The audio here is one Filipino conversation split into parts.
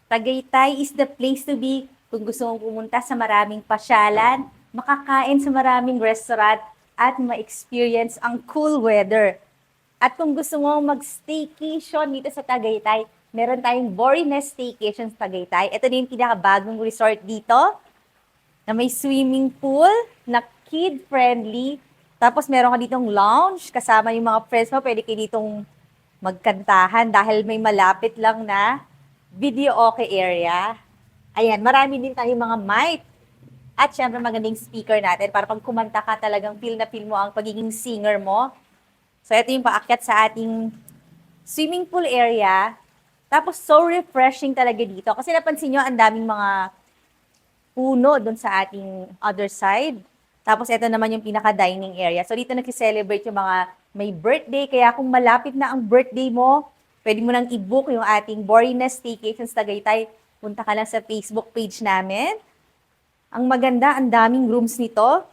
Tagaytay is the place to be kung gusto mong pumunta sa maraming pasyalan, makakain sa maraming restaurant, at ma-experience ang cool weather. At kung gusto mo mag-staycation dito sa Tagaytay, meron tayong Borinest Staycation sa Tagaytay. Ito din yung pinakabagong resort dito na may swimming pool na kid-friendly. Tapos meron ka ditong lounge, kasama yung mga friends mo, pwede kayo ditong magkantahan dahil may malapit lang na video okay area. Ayan, marami din tayong mga mic. At syempre magandang speaker natin para pag kumanta ka talagang feel na feel mo ang pagiging singer mo. So ito yung paakyat sa ating swimming pool area. Tapos so refreshing talaga dito. Kasi napansin nyo, ang daming mga puno doon sa ating other side. Tapos ito naman yung pinaka-dining area. So dito nag-celebrate yung mga may birthday. Kaya kung malapit na ang birthday mo, pwede mo nang i-book yung ating Borinest Staycations Tagaytay. Punta ka lang sa Facebook page namin. Ang maganda, ang daming rooms nito.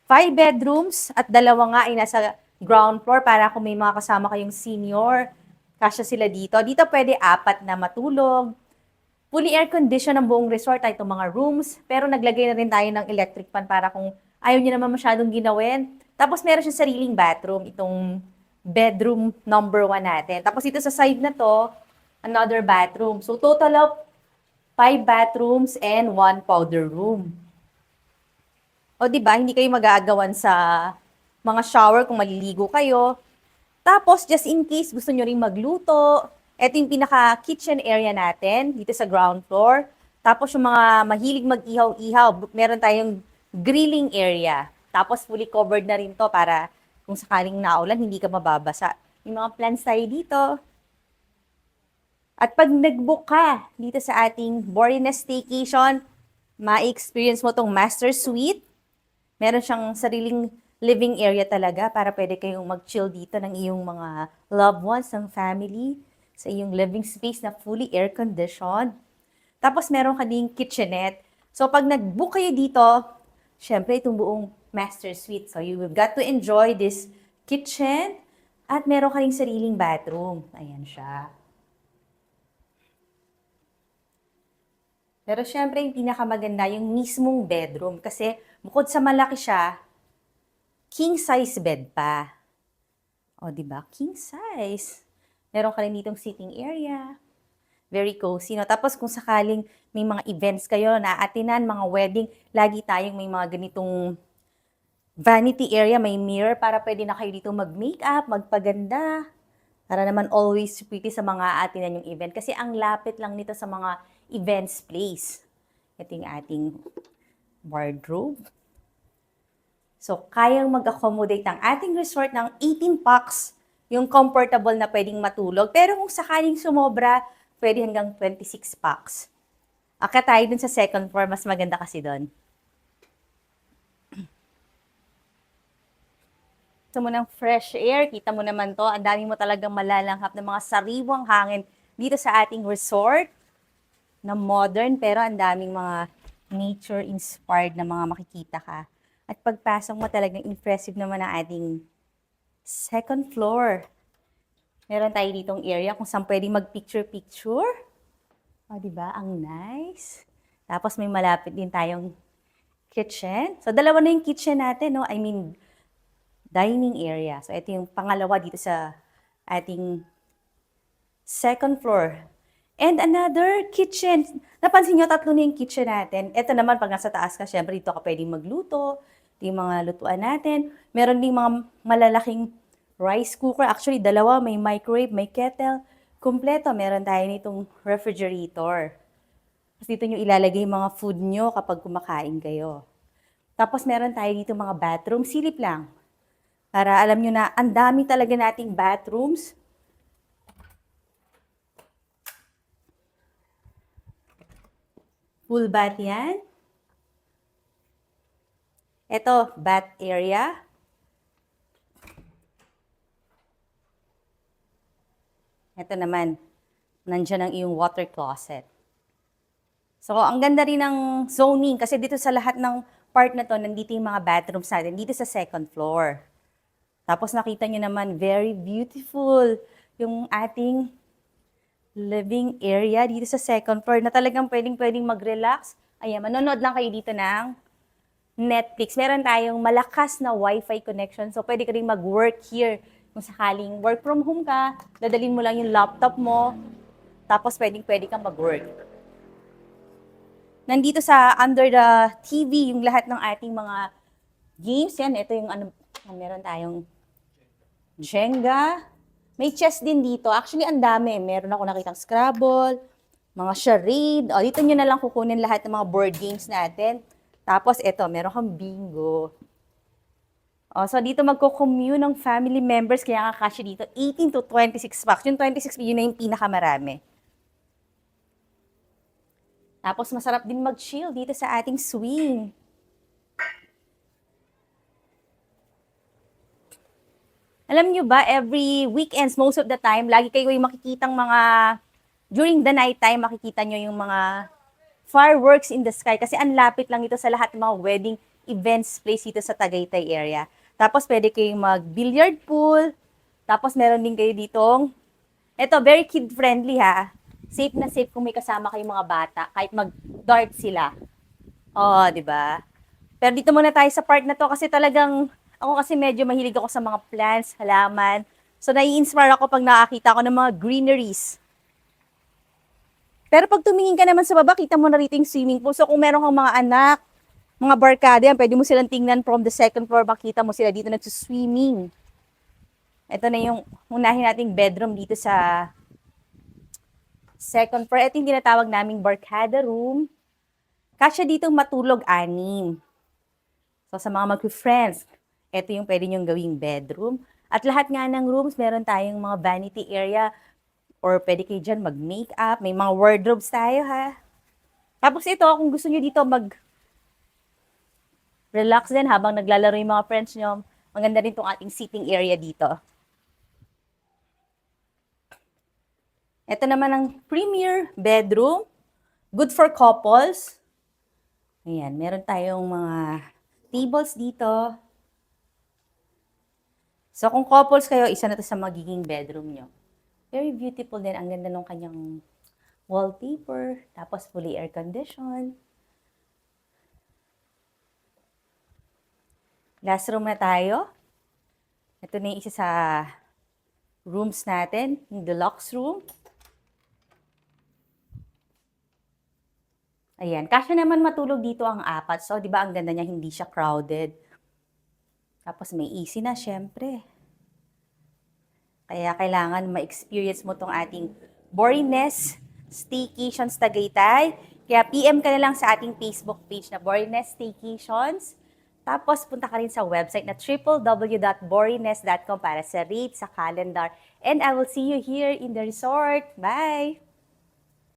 5 bedrooms at 2 nga ay nasa ground floor para kung may mga kasama kayong senior, kasya sila dito. Dito pwede 4 na matulog. Fully air-conditioned ang buong resort ay itong mga rooms, pero naglagay na rin tayo ng electric fan para kung ayaw niyo naman masyadong ginawin. Tapos meron siya sariling bathroom, itong bedroom number 1 natin. Tapos ito sa side na to, another bathroom. So total of 5 bathrooms and 1 powder room. O di ba hindi kayo mag-aagawan sa mga shower kung maliligo kayo. Tapos, just in case gusto nyo rin magluto, ito yung pinaka-kitchen area natin, dito sa ground floor. Tapos, yung mga mahilig mag-ihaw-ihaw, meron tayong grilling area. Tapos, fully covered na rin to para kung sakaling naulan, hindi ka mababasa. Yung mga plants tayo dito. At pag nag-book ka dito sa ating Borinest Staycation, ma-experience mo tong master suite. Meron siyang sariling living area talaga para pwede kayong mag-chill dito ng iyong mga loved ones, ng family, sa iyong living space na fully air-conditioned. Tapos meron ka ding kitchenette. So pag nag-book kayo dito, syempre itong buong master suite. So you will got to enjoy this kitchen at meron ka ring sariling bathroom. Ayan siya. Pero syempre, yung pinakamaganda, yung mismong bedroom. Kasi bukod sa malaki siya, king size bed pa. O, di ba? King size. Meron ka rin ditong sitting area. Very cozy, no? Tapos kung sakaling may mga events kayo na atinan, mga wedding, lagi tayong may mga ganitong vanity area, may mirror para pwede na kayo dito mag-makeup, magpaganda. Para naman always pretty sa mga atinan yung event. Kasi ang lapit lang nito sa mga events place. Ito yung ating wardrobe. So, kayang mag-accommodate ang ating resort ng 18 packs, yung comfortable na pwedeng matulog. Pero kung sakaling sumobra, pwede hanggang 26 packs. Akit tayo dun sa second floor, mas maganda kasi dun. Gusto mo ng fresh air, kita mo naman to, ang dami mo talagang malalanghap ng mga sariwang hangin dito sa ating resort na modern, pero ang daming mga nature-inspired na mga makikita ka. At pagpasok mo talagang impressive naman ang ating second floor. Meron tayo ditong area kung saan pwedeng mag-picture-picture. O, diba? Ang nice. Tapos may malapit din tayong kitchen. So, dalawa na yung kitchen natin, no? I mean, dining area. So, ito yung pangalawa dito sa ating second floor. And another kitchen. Napansin nyo, 3 na yung kitchen natin. Ito naman, pag nasa taas ka, syempre dito ka pwedeng magluto. Ito yung mga lutuan natin. Meron din mga malalaking rice cooker. Actually, 2. May microwave, may kettle. Kompleto. Meron tayo nitong refrigerator. Tapos dito nyo ilalagay yung mga food nyo kapag kumakain kayo. Tapos meron tayo dito mga bathroom. Silip lang. Para alam nyo na, ang dami talaga nating bathrooms. Full bath yan. Ito, bath area. Ito naman, nandiyan ang iyong water closet. So, ang ganda rin ng zoning kasi dito sa lahat ng part na to, nandito yung mga bathrooms natin, dito sa second floor. Tapos nakita nyo naman, very beautiful yung ating living area dito sa second floor na talagang pwedeng mag-relax. Ayan, manonood lang kayo dito ng Netflix. Meron tayong malakas na Wi-Fi connection. So, pwede ka rin mag-work here. Kung sakaling work from home ka, dadalhin mo lang yung laptop mo, tapos pwede kang mag-work. Nandito sa under the TV, yung lahat ng ating mga games. Yan, ito yung meron tayong Jenga. May chess din dito. Actually, ang dami. Meron ako nakitang Scrabble, mga charade. O, dito nyo na lang kukunin lahat ng mga board games natin. Tapos, ito, meron kang bingo. O, so, dito magko-commune ng family members. Kaya nga kasya dito, 18 to 26 packs. Yung 26, yun na yung pinakamarami. Tapos, masarap din mag-chill dito sa ating swing. Alam nyo ba, every weekends, most of the time, lagi kayo yung makikitang during the night time, makikita nyo yung mga fireworks in the sky. Kasi ang lapit lang ito sa lahat ng mga wedding events place dito sa Tagaytay area. Tapos pwede kayong mag-billiard pool. Tapos meron din kayo ditong, eto, very kid-friendly ha. Safe na safe kung may kasama kayong mga bata, kahit mag-dart sila. Oh, di ba? Pero dito muna tayo sa part na to kasi talagang, ako kasi medyo mahilig ako sa mga plants, halaman. So, nai-inspire ako pag nakakita ko ng mga greeneries. Pero pag tumingin ka naman sa baba, kita mo na rito yung swimming pool. So, kung meron kang mga anak, mga barkada yan, pwede mo silang tingnan from the second floor, makita mo sila dito nagsuswimming. Ito na yung unahin nating bedroom dito sa second floor. Ito yung tinatawag naming barkada room. Kasya ditong matulog 6. So, sa mga mag-friends, ito yung pwede nyong gawing bedroom. At lahat nga ng rooms, meron tayong mga vanity area or pwede kayo dyan mag-makeup. May mga wardrobes tayo, ha? Tapos ito, kung gusto nyo dito mag-relax din habang naglalaro yung mga friends nyo, maganda rin itong ating sitting area dito. Ito naman ang premier bedroom. Good for couples. Ayan, meron tayong mga tables dito. So, kung couples kayo, isa na to sa magiging bedroom nyo. Very beautiful din. Ang ganda ng kanyang wallpaper. Tapos fully air conditioned. Last room na tayo. Ito na yung isa sa rooms natin. Yung deluxe room. Ayan. Kasya naman matulog dito ang 4. So, di ba ang ganda niya, hindi siya crowded. Tapos may AC na, syempre. Kaya kailangan ma-experience mo tong ating Boriness Staycations Tagaytay. Kaya PM ka na lang sa ating Facebook page na Boriness Staycations. Tapos punta ka rin sa website na www.boriness.com para sa rate, sa calendar. And I will see you here in the resort. Bye!